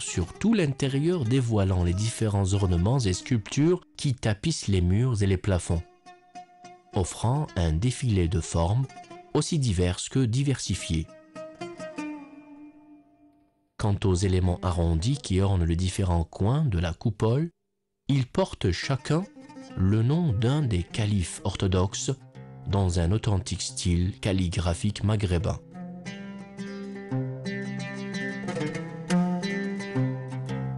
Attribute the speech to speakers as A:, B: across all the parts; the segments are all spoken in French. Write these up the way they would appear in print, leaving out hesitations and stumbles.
A: sur tout l'intérieur dévoilant les différents ornements et sculptures qui tapissent les murs et les plafonds, offrant un défilé de formes aussi diverses que diversifiées. Quant aux éléments arrondis qui ornent les différents coins de la coupole, ils portent chacun le nom d'un des califes orthodoxes dans un authentique style calligraphique maghrébin.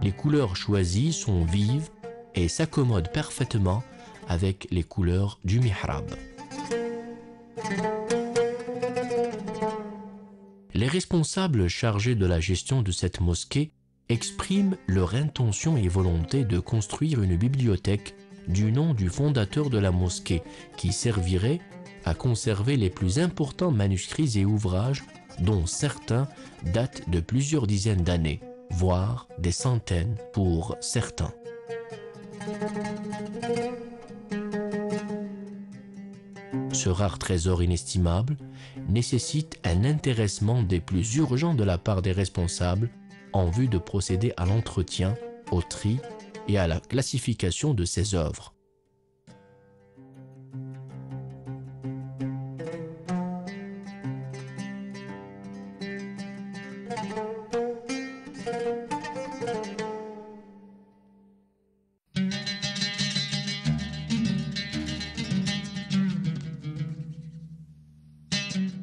A: Les couleurs choisies sont vives et s'accommodent parfaitement avec les couleurs du mihrab. Les responsables chargés de la gestion de cette mosquée expriment leur intention et volonté de construire une bibliothèque du nom du fondateur de la mosquée qui servirait à conserver les plus importants manuscrits et ouvrages dont certains datent de plusieurs dizaines d'années, voire des centaines pour certains. Ce rare trésor inestimable nécessite un intéressement des plus urgents de la part des responsables en vue de procéder à l'entretien, au tri et à la classification de ses œuvres.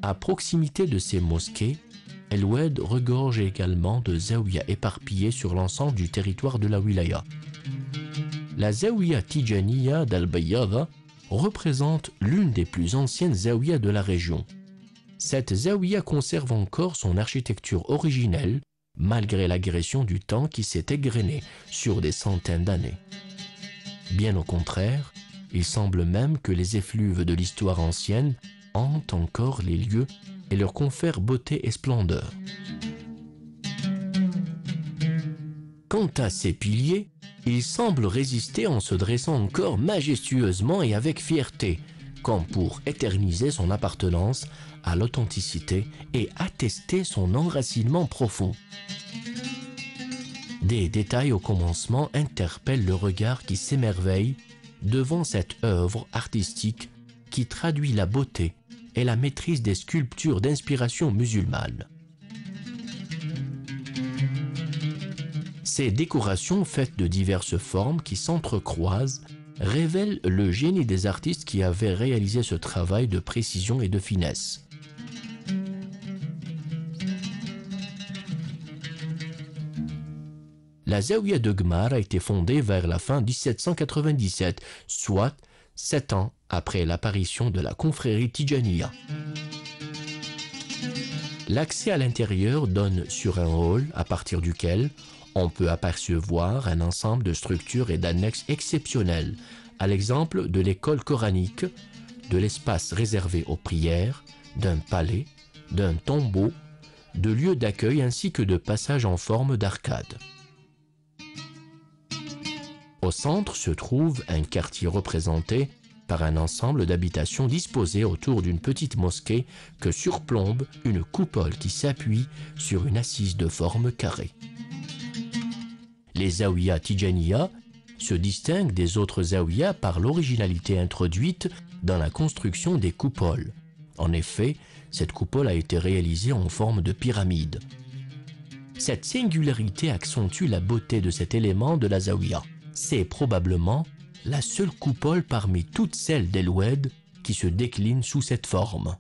A: À proximité de ces mosquées, El Oued regorge également de zaouïas éparpillées sur l'ensemble du territoire de la wilaya. La zaouïa Tijaniya d'Al-Bayyada représente l'une des plus anciennes zaouïas de la région. Cette zaouïa conserve encore son architecture originelle malgré l'agression du temps qui s'est égrené sur des centaines d'années. Bien au contraire, il semble même que les effluves de l'histoire ancienne hantent encore les lieux et leur confèrent beauté et splendeur. Quant à ces piliers, ils semblent résister en se dressant encore majestueusement et avec fierté, comme pour éterniser son appartenance à l'authenticité et attester son enracinement profond. Des détails au commencement interpellent le regard qui s'émerveille devant cette œuvre artistique qui traduit la beauté et la maîtrise des sculptures d'inspiration musulmane. Ces décorations faites de diverses formes qui s'entrecroisent révèlent le génie des artistes qui avaient réalisé ce travail de précision et de finesse. La Zaouïa de Gmar a été fondée vers la fin 1797, soit 7 ans après l'apparition de la confrérie Tijaniya. L'accès à l'intérieur donne sur un hall à partir duquel on peut apercevoir un ensemble de structures et d'annexes exceptionnelles, à l'exemple de l'école coranique, de l'espace réservé aux prières, d'un palais, d'un tombeau, de lieux d'accueil ainsi que de passages en forme d'arcade. Au centre se trouve un quartier représenté par un ensemble d'habitations disposées autour d'une petite mosquée que surplombe une coupole qui s'appuie sur une assise de forme carrée. Les zaouïas Tijaniya se distinguent des autres zaouïas par l'originalité introduite dans la construction des coupoles. En effet, cette coupole a été réalisée en forme de pyramide. Cette singularité accentue la beauté de cet élément de la zaouïa. C'est probablement la seule coupole parmi toutes celles d'El Oued qui se décline sous cette forme.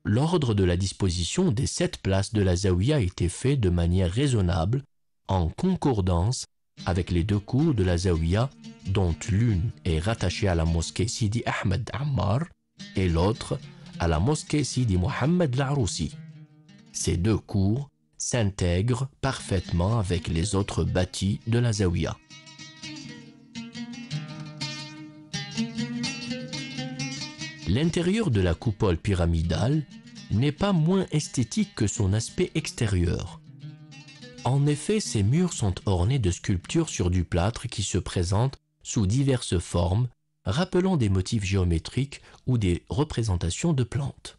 A: L'ordre de la disposition des 7 places de la zaouïa a été fait de manière raisonnable, en concordance avec les 2 cours de la zaouïa, dont l'une est rattachée à la mosquée Sidi Ahmed Ammar et l'autre à la mosquée Sidi Mohammed L'Aroussi. Ces 2 cours s'intègrent parfaitement avec les autres bâtis de la zaouïa. L'intérieur de la coupole pyramidale n'est pas moins esthétique que son aspect extérieur. En effet, ces murs sont ornés de sculptures sur du plâtre qui se présentent sous diverses formes, rappelant des motifs géométriques ou des représentations de plantes.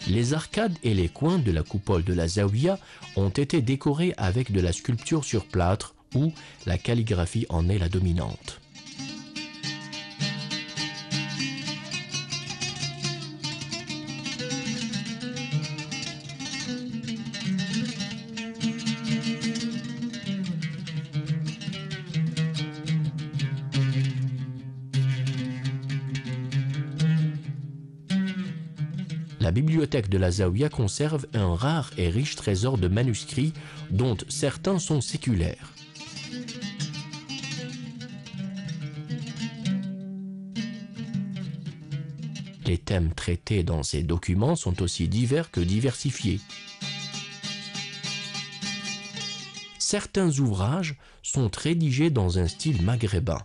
A: Les arcades et les coins de la coupole de la Zawiya ont été décorés avec de la sculpture sur plâtre où la calligraphie en est la dominante. La bibliothèque de la Zawiya conserve un rare et riche trésor de manuscrits dont certains sont séculaires. Les thèmes traités dans ces documents sont aussi divers que diversifiés. Certains ouvrages sont rédigés dans un style maghrébin.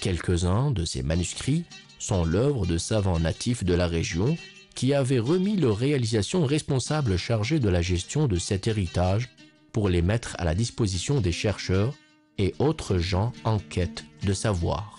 A: Quelques-uns de ces manuscrits sont l'œuvre de savants natifs de la région qui avaient remis leur réalisation responsables chargés de la gestion de cet héritage pour les mettre à la disposition des chercheurs et autres gens en quête de savoir.